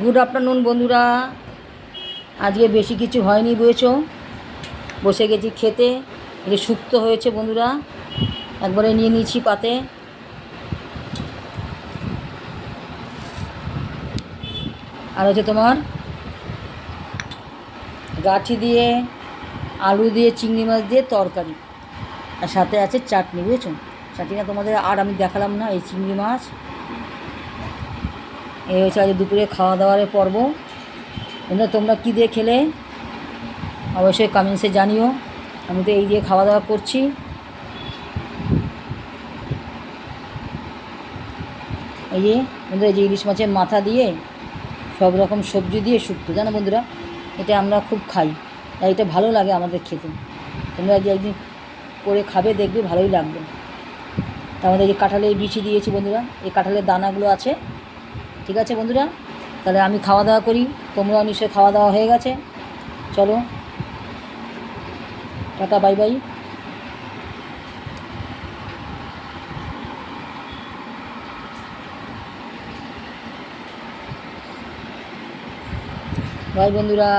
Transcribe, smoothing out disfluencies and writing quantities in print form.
Good afternoon বন্ধুরা। আজকে বেশি কিছু হয়নি বুঝেছো, বসে গেছি খেতে। এটা শুক্তো হয়েছে বন্ধুরা, একবারে নিয়ে নিয়েছি পাতে। আর হচ্ছে তোমার গাঠি দিয়ে আলু দিয়ে চিংড়ি মাছ দিয়ে তরকারি, আর সাথে আছে চাটনি বুঝেছো। চাটনিটা তোমাদের আর আমি দেখালাম না। এই চিংড়ি মাছ, এই হচ্ছে আজ দুপুরে খাওয়া দাওয়ার পর্ব। তোমরা কী দিয়ে খেলে অবশ্যই কমেন্টসে জানিও। আমি তো এই দিয়ে খাওয়া দাওয়া করছি। এই যে বন্ধুরা, এই যে ইলিশ মাছের মাথা দিয়ে সব রকম সবজি দিয়ে শুক্তো, জানো বন্ধুরা, এটা আমরা খুব খাই, তাই এটা ভালো লাগে আমাদের খেতে। তোমরা একদিন করে খাবে, দেখবে ভালোই লাগবে। তার মধ্যে এই যে কাঁঠালের বিচি দিয়েছি বন্ধুরা, এই কাঁঠালের দানাগুলো আছে। ঠিক আছে বন্ধুরা, তাহলে আমি খাওয়া দাওয়া করি। তোমরাও নিশ্চয়ই খাওয়া দাওয়া হয়ে গেছে। চলো, টাটা, বাই বাই। বাই বন্ধুরা।